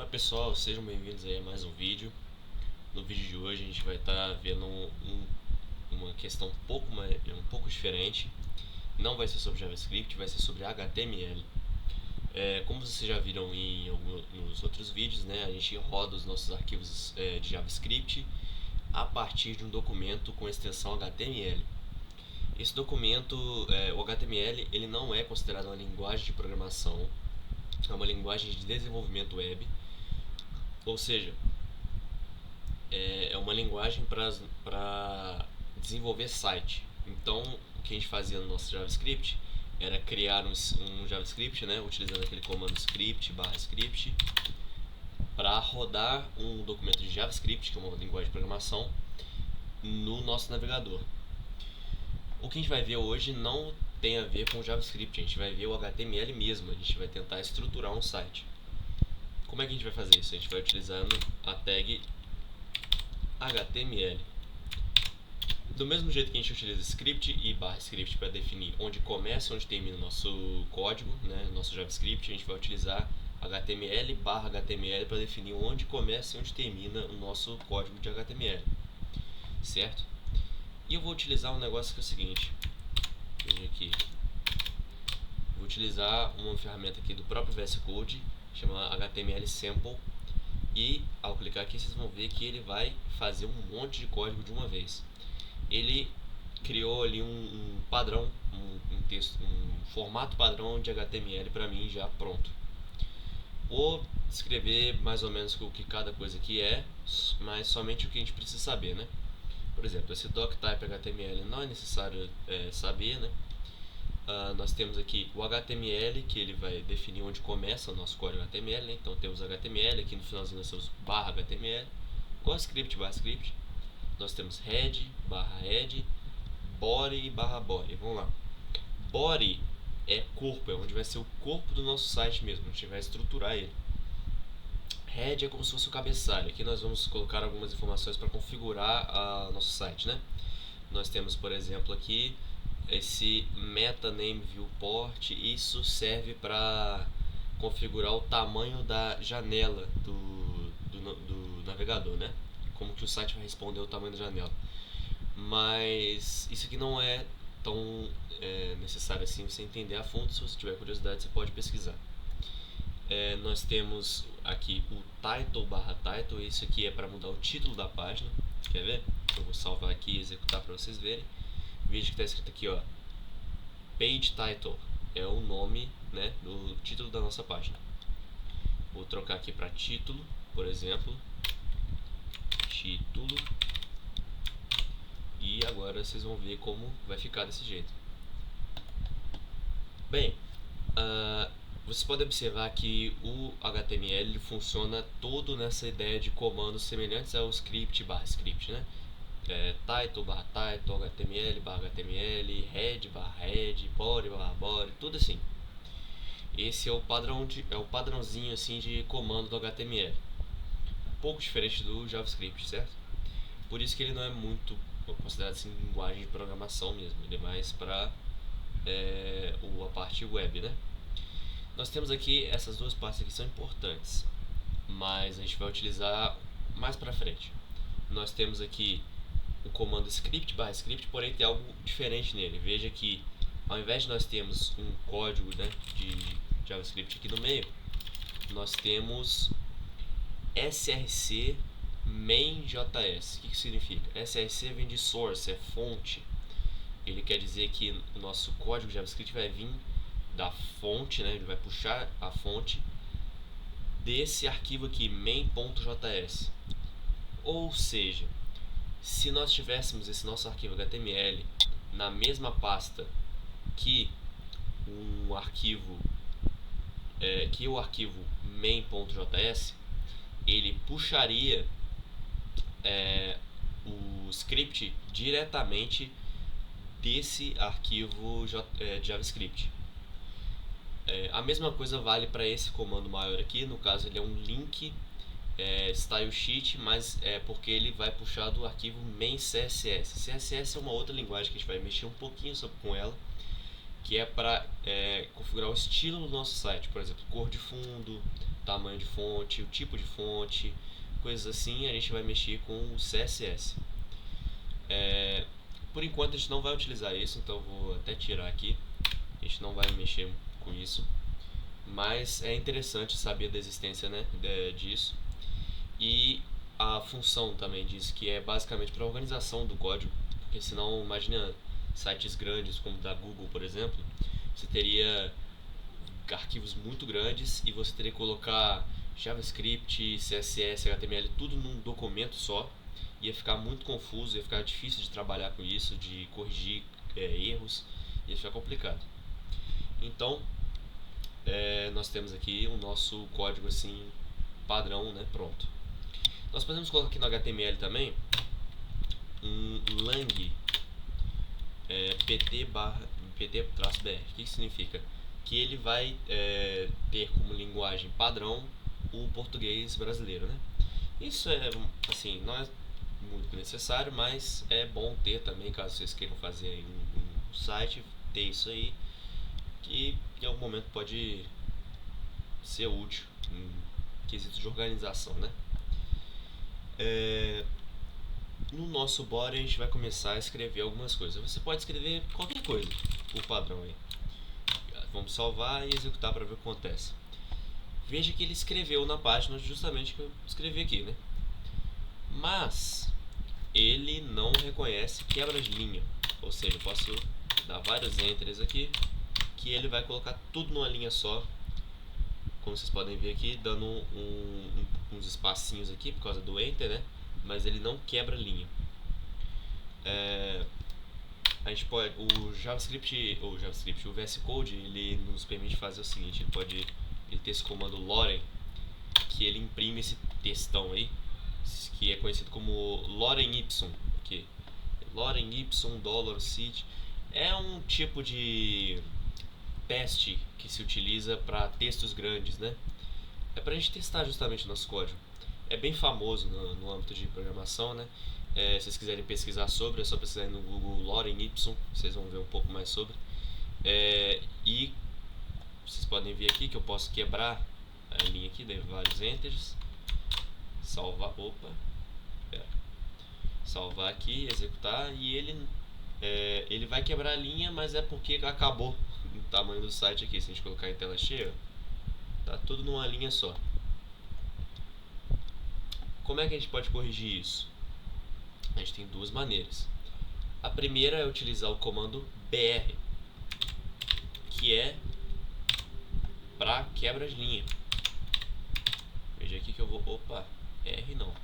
Olá pessoal, sejam bem-vindos aí a mais um vídeo. No vídeo de hoje a gente vai estar vendo uma questão um pouco diferente. Não vai ser sobre JavaScript, vai ser sobre HTML. Como vocês já viram nos outros vídeos, né, a gente roda os nossos arquivos de JavaScript a partir de um documento com extensão HTML. Esse documento, o HTML, ele não é considerado uma linguagem de programação, é uma linguagem de desenvolvimento web. Ou seja, é uma linguagem para desenvolver site. Então, o que a gente fazia no nosso JavaScript era criar um JavaScript, né, utilizando aquele comando script/script, para rodar um documento de JavaScript, que é uma linguagem de programação, no nosso navegador. O que a gente vai ver hoje não tem a ver com o JavaScript, a gente vai ver o HTML mesmo, a gente vai tentar estruturar um site. Como é que a gente vai fazer isso? A gente vai utilizando a tag HTML. Do mesmo jeito que a gente utiliza script e /script para definir onde começa e onde termina o nosso código, né, nosso JavaScript, a gente vai utilizar HTML/HTML para definir onde começa e onde termina o nosso código de HTML, certo? E eu vou utilizar um negócio que é o seguinte, veja aqui, vou utilizar uma ferramenta aqui do próprio VS Code, chama HTML Sample, e ao clicar aqui vocês vão ver que ele vai fazer um monte de código de uma vez. Ele criou ali um padrão, um formato padrão de HTML para mim já pronto. Vou descrever mais ou menos o que cada coisa aqui é, mas somente o que a gente precisa saber, né? Por exemplo, esse doctype HTML não é necessário saber, né? Nós temos aqui o HTML, que ele vai definir onde começa o nosso código HTML, né? Então temos HTML, aqui no finalzinho nós temos /HTML, igual script/script. Nós temos head, /head, body e /body. Vamos lá. Body é corpo, é onde vai ser o corpo do nosso site mesmo, a gente vai estruturar ele. Head é como se fosse o cabeçalho, aqui nós vamos colocar algumas informações para configurar nosso site, né? Nós temos, por exemplo, aqui esse meta name viewport, isso serve para configurar o tamanho da janela do navegador, né? Como que o site vai responder ao tamanho da janela. Mas isso aqui não é tão necessário assim você entender a fundo. Se você tiver curiosidade, você pode pesquisar. Nós temos aqui o title/title, isso aqui é para mudar o título da página. Quer ver? Eu vou salvar aqui e executar para vocês verem. Veja que está escrito aqui, ó, page title, é o nome, né, do título da nossa página. Vou trocar aqui para título, por exemplo, título, e agora vocês vão ver como vai ficar desse jeito. Bem, vocês podem observar que o HTML funciona todo nessa ideia de comandos semelhantes ao script/script, né? Title/title, HTML/HTML, head/head, body/body, tudo assim. Esse é o padrãozinho assim de comando do HTML. Um pouco diferente do JavaScript, certo? Por isso que ele não é muito considerado assim linguagem de programação mesmo. Ele é mais para a parte web, né? Nós temos aqui essas duas partes aqui são importantes, mas a gente vai utilizar mais para frente. Nós temos aqui o comando script/script, porém tem algo diferente nele. Veja que ao invés de nós termos um código, né, de JavaScript aqui no meio, nós temos src main.js. O que significa? src vem de source, é fonte. Ele quer dizer que o nosso código de JavaScript vai vir da fonte, né, ele vai puxar a fonte desse arquivo aqui, main.js. Ou seja, se nós tivéssemos esse nosso arquivo HTML na mesma pasta que o arquivo main.js, ele puxaria o script diretamente desse arquivo JavaScript. A mesma coisa vale para esse comando maior aqui, no caso ele é um link style sheet, mas é porque ele vai puxar do arquivo main CSS. CSS é uma outra linguagem que a gente vai mexer um pouquinho com ela, que é para configurar o estilo do nosso site, por exemplo, cor de fundo, tamanho de fonte, o tipo de fonte, coisas assim. A gente vai mexer com o CSS. Por enquanto a gente não vai utilizar isso, então eu vou até tirar aqui. A gente não vai mexer com isso, mas é interessante saber da existência, né, disso. E a função também disso, que é basicamente para organização do código, porque senão, imagina sites grandes como o da Google, por exemplo, você teria arquivos muito grandes e você teria que colocar JavaScript, CSS, HTML, tudo num documento só. Ia ficar muito confuso, ia ficar difícil de trabalhar com isso, de corrigir erros, ia ficar complicado. Então, nós temos aqui o nosso código assim padrão, né, pronto. Nós podemos colocar aqui no HTML também um lang pt-br. O que significa? Que ele vai ter como linguagem padrão o português brasileiro, né? Isso é, assim, não é muito necessário, mas é bom ter também, caso vocês queiram fazer aí um site, ter isso aí, que em algum momento pode ser útil em quesitos de organização, né? No nosso body a gente vai começar a escrever algumas coisas. Você pode escrever qualquer coisa por padrão aí. Vamos salvar e executar para ver o que acontece. Veja que ele escreveu na página justamente o que eu escrevi aqui, né? Mas ele não reconhece quebra de linha. Ou seja, eu posso dar vários enters aqui, que ele vai colocar tudo numa linha só. Como vocês podem ver aqui, dando uns espacinhos aqui por causa do enter, né? Mas ele não quebra linha. A gente pode, o VS Code, ele nos permite fazer o seguinte: ele ter esse comando lorem, que ele imprime esse textão aí, que é conhecido como lorem y, aqui. Lorem y $sit é um tipo de teste que se utiliza para textos grandes, né? É para a gente testar justamente o nosso código. É bem famoso no âmbito de programação, né? Se vocês quiserem pesquisar sobre, é só pesquisar no Google lorem y, vocês vão ver um pouco mais sobre. E vocês podem ver aqui que eu posso quebrar a linha aqui, dei vários enters, salvar, salvar aqui, executar, e ele vai quebrar a linha, mas é porque acabou o tamanho do site aqui. Se a gente colocar em tela cheia, tá tudo numa linha só. Como é que a gente pode corrigir isso? A gente tem duas maneiras. A primeira é utilizar o comando br, que é para quebra de linha. Veja aqui que eu vou, R não,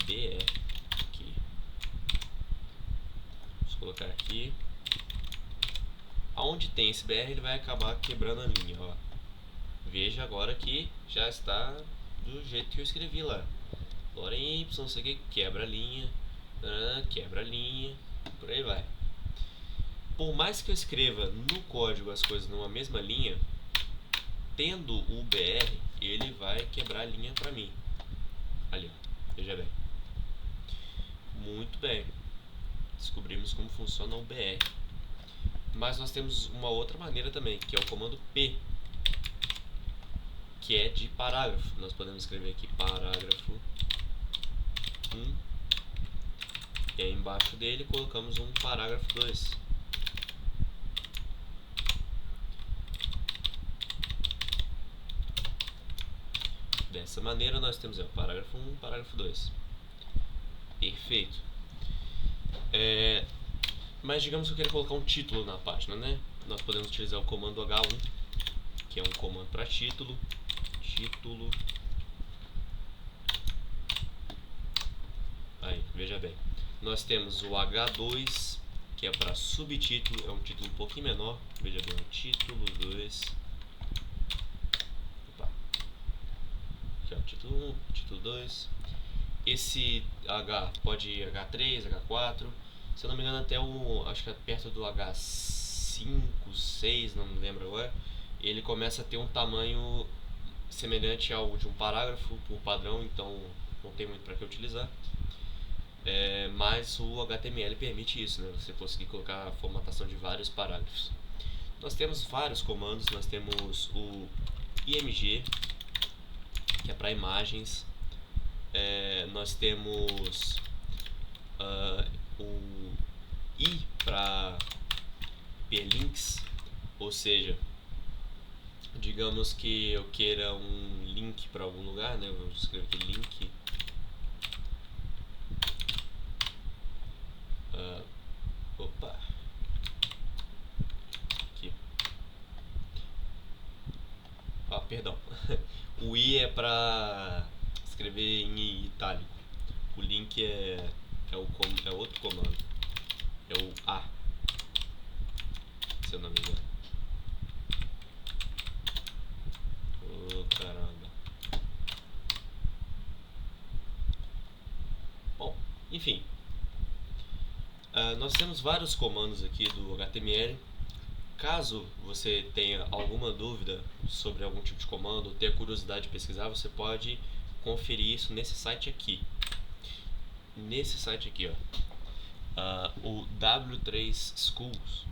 br aqui. Vamos colocar aqui. Aonde tem esse br, ele vai acabar quebrando a linha, ó. Veja agora que já está do jeito que eu escrevi lá. Lorem y, não sei o que, quebra a linha, por aí vai. Por mais que eu escreva no código as coisas numa mesma linha, tendo o br, ele vai quebrar a linha para mim. Ali, ó, veja bem. Muito bem. Descobrimos como funciona o br. Mas nós temos uma outra maneira também, que é o comando p, que é de parágrafo. Nós podemos escrever aqui parágrafo 1, e aí embaixo dele colocamos um parágrafo 2. Dessa maneira nós temos o parágrafo 1 e parágrafo 2. Perfeito. Mas digamos que eu quero colocar um título na página, né? Nós podemos utilizar o comando H1, que é um comando para título. Aí, veja bem. Nós temos o H2, que é para subtítulo, é um título um pouquinho menor. Veja bem, título 2. Aqui, ó, título 1, título 2. Esse H pode ir H3, H4. Se eu não me engano, até acho que é perto do H5, 6, não me lembro agora. Ele começa a ter um tamanho semelhante ao de um parágrafo por padrão, então não tem muito para que utilizar. Mas o HTML permite isso, né? Você conseguir colocar a formatação de vários parágrafos. Nós temos vários comandos, nós temos o IMG, que é para imagens. Nós temos o I para perlinks, ou seja, digamos que eu queira um link para algum lugar, né? Eu vou escrever aqui link. Opa! Aqui. Perdão. O I é para escrever em itálico. O link é outro comando. É o A, se eu não me engano. Caramba. Bom, enfim. Nós temos vários comandos aqui do HTML. Caso você tenha alguma dúvida sobre algum tipo de comando ou tenha curiosidade de pesquisar, você pode conferir isso nesse site aqui. Nesse site aqui, ó. O W3 Schools.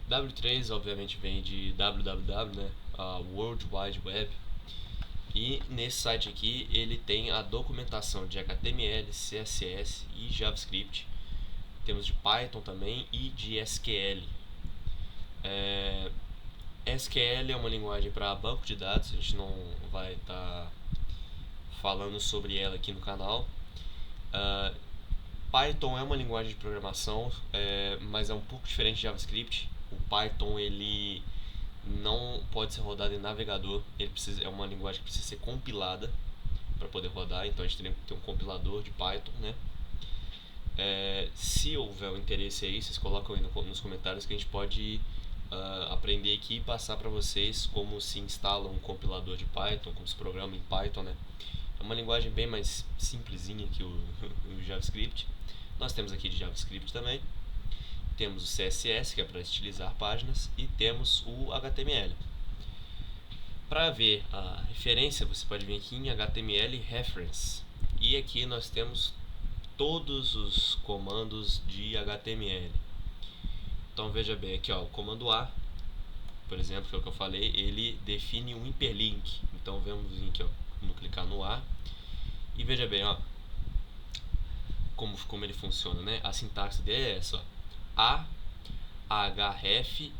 W3 obviamente vem de www, né? World Wide Web. E nesse site aqui ele tem a documentação de HTML, CSS e JavaScript. Temos de Python também e de SQL. SQL é uma linguagem para banco de dados, a gente não vai estar falando sobre ela aqui no canal. Python é uma linguagem de programação, mas é um pouco diferente de JavaScript. O Python ele não pode ser rodado em navegador, é uma linguagem que precisa ser compilada para poder rodar, então a gente tem que ter um compilador de Python, né? Se houver um interesse aí, vocês colocam aí nos comentários que a gente pode aprender aqui e passar para vocês como se instala um compilador de Python, como se programa em Python, né? É uma linguagem bem mais simplesinha que o JavaScript. Nós temos aqui de JavaScript também. Temos o CSS, que é para estilizar páginas, e temos o HTML. Para ver a referência, você pode vir aqui em HTML Reference. E aqui nós temos todos os comandos de HTML. Então veja bem aqui, ó, o comando A, por exemplo, que é o que eu falei, ele define um hiperlink. Então vamos aqui, ó, vamos clicar no A e veja bem, ó, como ele funciona, né? A sintaxe dele é essa, ó. href,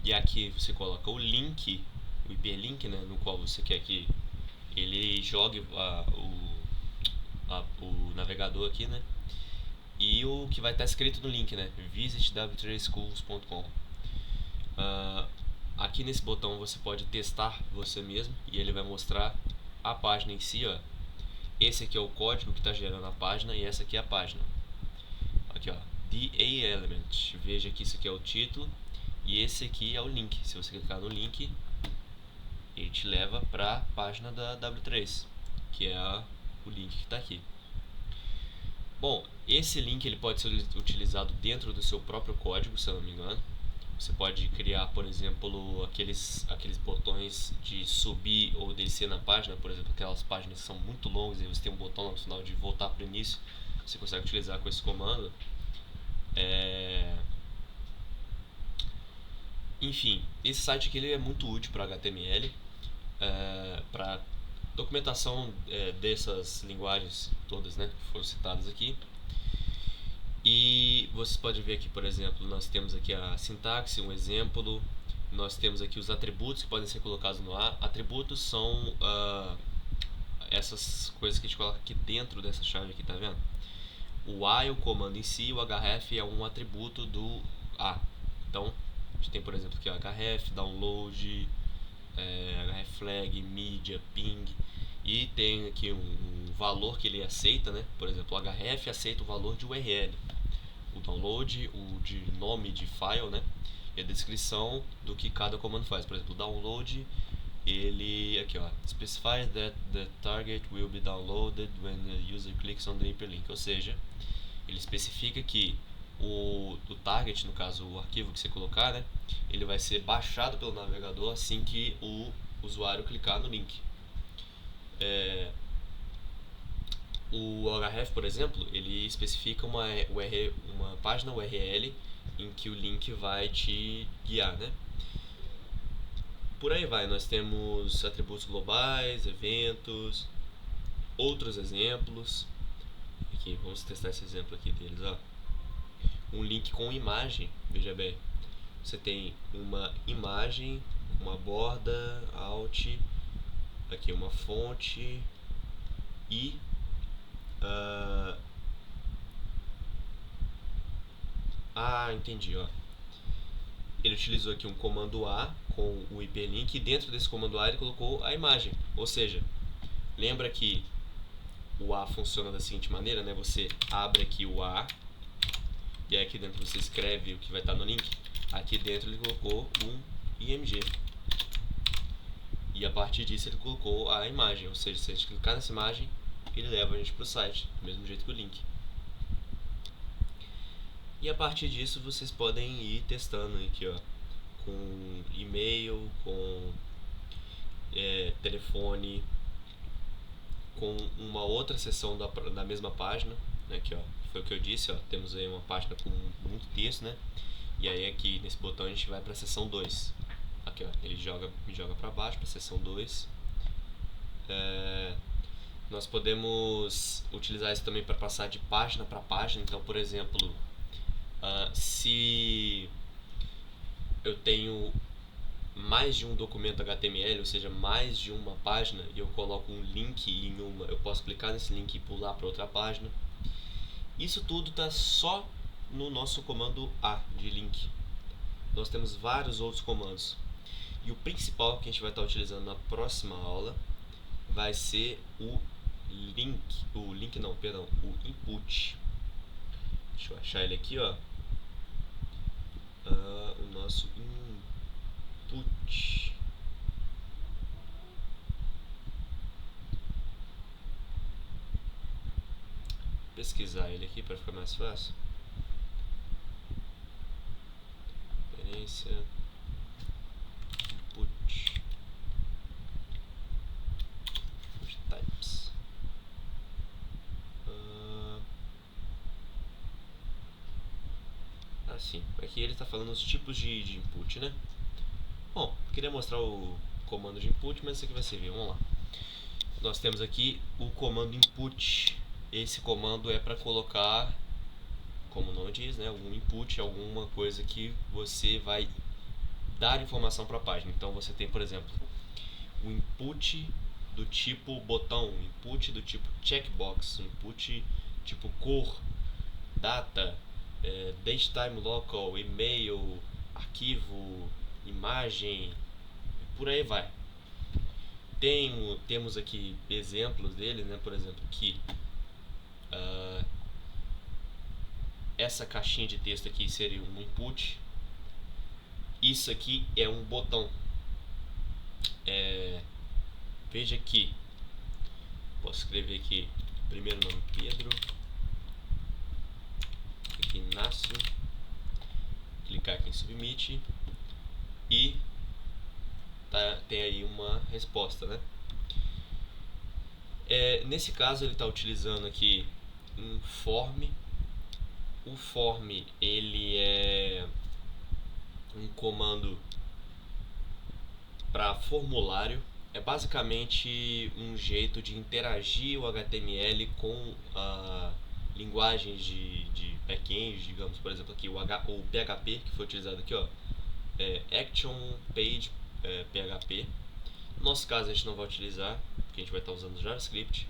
e aqui você coloca o link, o hiperlink, né, no qual você quer que ele jogue o navegador aqui, né, e o que vai estar escrito no link, né, visitw3schools.com. Aqui nesse botão você pode testar você mesmo e ele vai mostrar a página em si, ó. Esse aqui é o código que está gerando a página e essa aqui é a página. Aqui, ó, the element. Veja que isso aqui é o título e esse aqui é o link. Se você clicar no link, ele te leva para a página da W3, que é o link que está aqui. Bom, esse link ele pode ser utilizado dentro do seu próprio código, se eu não me engano. Você pode criar, por exemplo, aqueles botões de subir ou descer na página, por exemplo, aquelas páginas que são muito longas e você tem um botão no final de voltar para o início, você consegue utilizar com esse comando. Enfim, esse site aqui ele é muito útil para HTML, para documentação dessas linguagens todas, né, que foram citadas aqui. E vocês podem ver aqui, por exemplo, nós temos aqui a sintaxe, um exemplo. Nós temos aqui os atributos que podem ser colocados no A. Atributos são essas coisas que a gente coloca aqui dentro dessa chave aqui, tá vendo? O A é o comando em si, o href é um atributo do A. Então, a gente tem, por exemplo, aqui o href, download, hreflag, media, ping. E tem aqui um valor que ele aceita, né? Por exemplo, o href aceita o valor de URL. O download, o de nome de file, né? E a descrição do que cada comando faz. Por exemplo, o download, ele aqui, ó, specifies that the target will be downloaded when the user clicks on the hyperlink. Ou seja, ele especifica que o target, no caso o arquivo que você colocar, né, ele vai ser baixado pelo navegador assim que o usuário clicar no link. O href, por exemplo, ele especifica uma página URL em que o link vai te guiar, né? Por aí vai, nós temos atributos globais, eventos, outros exemplos. Aqui, vamos testar esse exemplo aqui deles, ó. Um link com imagem, veja bem. Você tem uma imagem, uma borda, alt, aqui uma fonte e entendi, ó. Ele utilizou aqui um comando A com o hiperlink e dentro desse comando A ele colocou a imagem. Ou seja, lembra que o A funciona da seguinte maneira, né? Você abre aqui o A e aí aqui dentro você escreve o que vai estar no link. Aqui dentro ele colocou um IMG. E a partir disso ele colocou a imagem, ou seja, se a gente clicar nessa imagem, ele leva a gente para o site, do mesmo jeito que o link. E a partir disso vocês podem ir testando aqui, ó, com e-mail, com telefone, com uma outra seção da mesma página, né, aqui, ó, foi o que eu disse, ó, temos aí uma página com muito texto, né? E aí aqui nesse botão a gente vai para a seção 2. Aqui, ó, ele me joga para baixo, para a seção 2. Nós podemos utilizar isso também para passar de página para página. Então, por exemplo, se eu tenho mais de um documento HTML, ou seja, mais de uma página, e eu coloco um link em uma, eu posso clicar nesse link e pular para outra página. Isso tudo está só no nosso comando A de link. Nós temos vários outros comandos. E o principal que a gente vai estar utilizando na próxima aula vai ser o input. Deixa eu achar ele aqui, ó. O nosso input. Pesquisar ele aqui para ficar mais fácil. Referência input types. Assim, aqui ele está falando os tipos de input, né? Bom, queria mostrar o comando de input, mas isso aqui vai servir. Vamos lá. Nós temos aqui o comando input. Esse comando é para colocar, como o nome diz, né, algum input, alguma coisa que você vai dar informação para a página. Então você tem, por exemplo, o input do tipo botão, input do tipo checkbox, input tipo cor, data, date time local, e-mail, arquivo, imagem, e por aí vai. Temos aqui exemplos dele, né? Por exemplo, que essa caixinha de texto aqui seria um input. Isso aqui é um botão. Veja que posso escrever aqui primeiro nome Pedro, aqui Inácio, clicar aqui em submit e tem aí uma resposta, né? Nesse caso ele está utilizando aqui um form. O form ele é um comando para formulário. É basicamente um jeito de interagir o HTML com linguagens de back-end, digamos, por exemplo, aqui o PHP, que foi utilizado aqui, ó, Action Page PHP. No nosso caso a gente não vai utilizar, porque a gente vai estar usando JavaScript,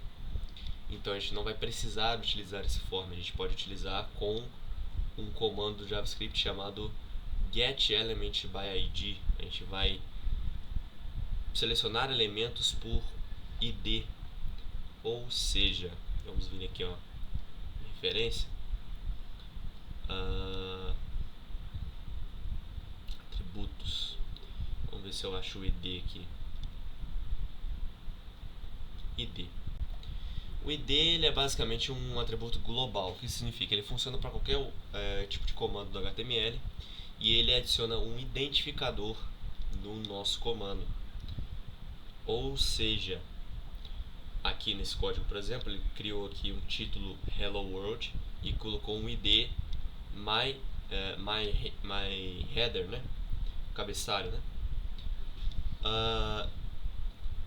então a gente não vai precisar utilizar esse form. A gente pode utilizar com um comando do JavaScript chamado getElementById. A gente vai selecionar elementos por ID, ou seja, vamos vir aqui, ó, referência, atributos, vamos ver se eu acho o ID aqui. ID. O ID ele é basicamente um atributo global. O que significa? Ele funciona para qualquer tipo de comando do HTML e ele adiciona um identificador no nosso comando. Ou seja, aqui nesse código, por exemplo, ele criou aqui um título Hello World e colocou um ID my header, né? Cabeçalho, né?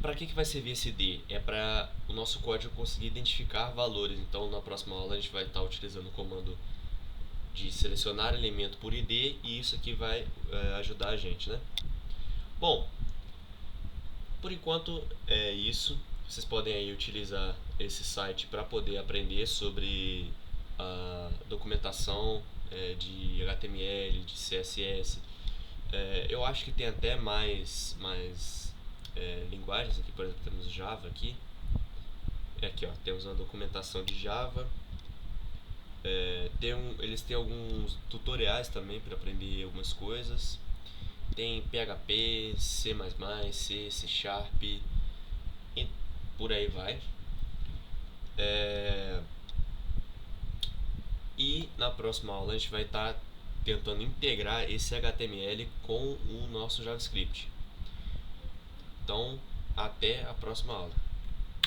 Para que vai servir esse ID? É para o nosso código conseguir identificar valores. Então, na próxima aula, a gente vai estar utilizando o comando de selecionar elemento por ID, e isso aqui vai ajudar a gente, né? Bom, por enquanto é isso. Vocês podem aí utilizar esse site para poder aprender sobre a documentação de HTML, de CSS. Eu acho que tem até mais linguagens aqui. Por exemplo, temos Java aqui. Aqui, ó, temos uma documentação de Java. Eles têm alguns tutoriais também para aprender algumas coisas. Tem PHP, C++, C, C Sharp e por aí vai. E na próxima aula a gente vai estar tentando integrar esse HTML com o nosso JavaScript. Então, até a próxima aula.